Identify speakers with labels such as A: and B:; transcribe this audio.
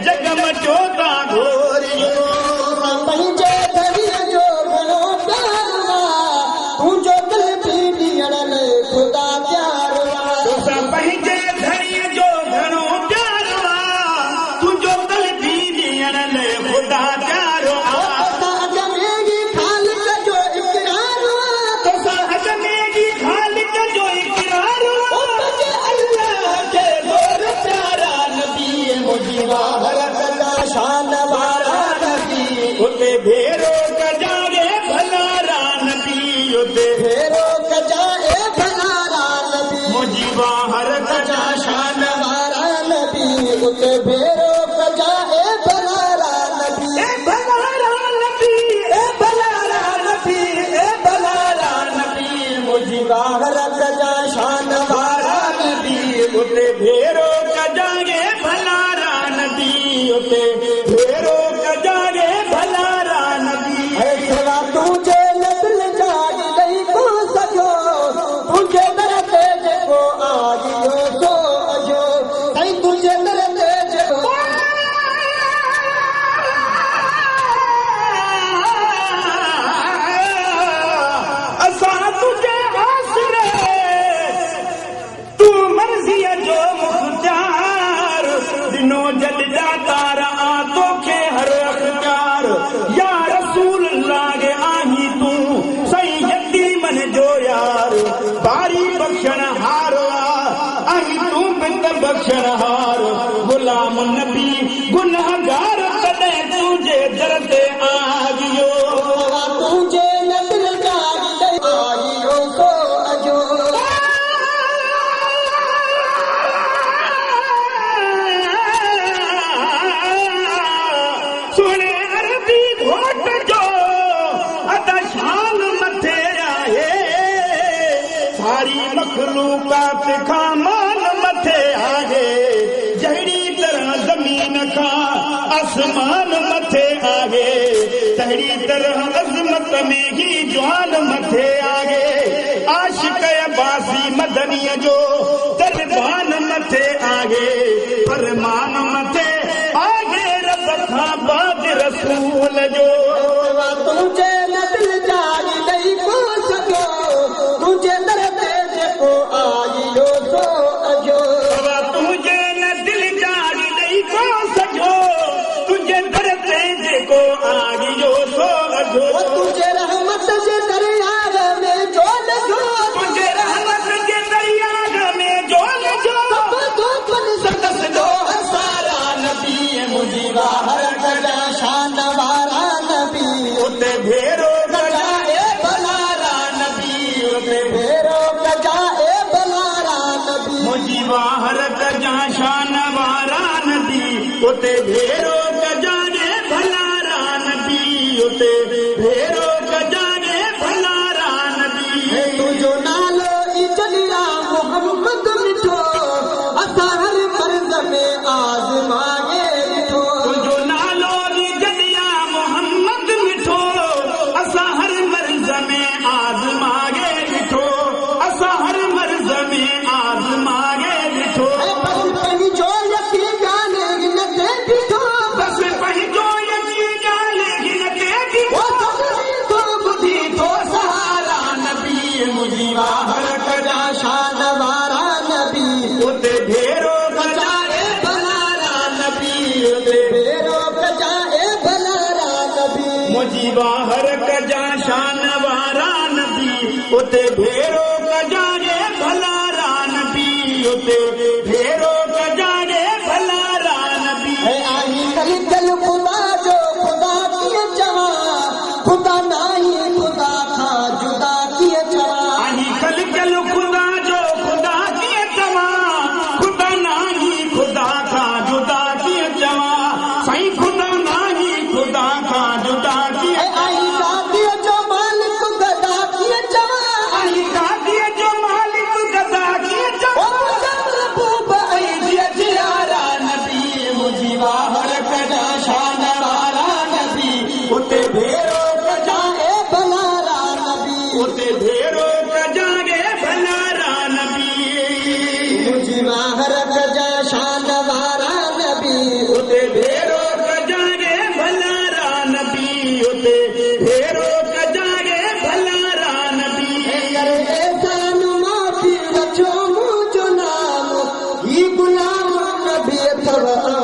A: जगम चोता घोरियो
B: पंहिंजे धरीअ जो घणो प्यार तूं जो दिल बि ॾियण लाइ ख़ुदा प्यार
A: तोसां पंहिंजे धरीअ जो घणो प्यार तुंहिंजो दिल बि ॾियण लाइ ख़ुदा प्यार
B: अॻ में ई ख़ालिक जो इक़रार
A: तोसां अॻ में ई ख़ालिक जो इक़रार
B: तुंहिंजे अल्लाह खे ज़ोर प्यारा नबी मुंहिंजी वाहरत जा शान वारा नबी
A: उते भेरो कजारे भलारा नबी उते
B: भेरो कजाए भलारा नबी
A: मुंहिंजी वाहरत जा
B: शान वारा नबी उते भेरो कजाए भलारा नबी
A: ए भलारा नबी
B: ए भलारा नबी ए भलारा नबी मुंहिंजी वाहरत जा शान वारा नबी
A: उते भेरो कजारे भलारा नबी उते भेरो कजारे भलारा नबी
B: सेवा तुंहिंजे नस्ल जा ॾेई को सॼो तुंहिंजे दर ते जेको आजियो सो अजो साईं तुंहिंजे दर ते जेको
A: असां तुझे आसरे तू मर्ज़ीअ जो मुख्तियार दिनो जल जातार आ तोखे हर अख़्तियार या रसूल लागे आही तूं सही यतीमन जो यार बारी बख्शण हार आही तूं बिंद बख्शण हार गुलाम नबी गुनहगार तॾहिं तुंहिंजे दर ते आगियो
B: तुंहिंजे नस्ल जा ॾेई आजियो सो अजो
A: सुने अरबी घोट जो अदा शान मथे आहे सारी मखलूकात खां मान मथे आहे जहिड़ी तरह ज़मीन खां आसमान मथे आहे तहिड़ी तरह अज़मत में ही जवान मथे आहे आशिक़ अब्बासी मदनीअ जो तरबान मथे आहे फरमान मथे आहे रब खां बाद रसूल जो
B: तुंहिंजे नस्ल जा ॾेई को सॼो तुंहिंजे दर ते जेको आजियो सो अजो
A: तुंहिंजे न दिल जारी ॾेई को सॼो तुंहिंजे दर ते जेको आगियो सो अजो
B: तुंहिंजे रहमत जे दरियार में जो लॻो
A: तुंहिंजे रहमत जे दरियाह में जो लॻो
B: संदसि जो सारा नबी मुंहिंजी वाहरत जा शान वारा नबी
A: उते भेरो
B: कजाए भलारा नबी उते भेरो कजाए भलारा नबी
A: मुंहिंजी वाहरत जा शान वारा नबी उते भेरो कजारे भलारा नबी उते भेरो कजारे भलारा नबी
B: तुंहिंजो नालो ई जलिया मोहम्मद मिठो असां हर फर्ज़ में आज़माए ॾिठो
A: तुंहिंजो नालो जलिया मोहम्मद मिठो असां हर मर्ज़ में आज़माए ॾिठो असां हर मर्ज़ में आज़माए ॾिठो
B: पंहिंजो यकीन हिन ते बीठो
A: बस पंहिंजो यकीन हिन ते बीठो
B: तो ॿुधी थो सहारा नबी मुंहिंजी वाहरत जा शान वारा नबी
A: उते भेरो
B: कजाए भलारा नबी उते भेरो कजाए भलारा नबी
A: मुंहिंजी वाहरत जा शान वारा नबी उते भेरो कजारे भलारा नबी उते भेरो कजारे भलारा नबी
B: आई कल कल ख़ुदा जो ख़ुदा कीअं चवां ख़ुदा नाही ख़ुदा खां जुदा कीअं चवां
A: आही कल कल ख़ुदा जो ख़ुदा कीअं चवां ख़ुदा नाही ख़ुदा खां जुदा कीअं चवां साईं ख़ुदा नाही ख़ुदा खां जुदा कीअं
B: आई अथव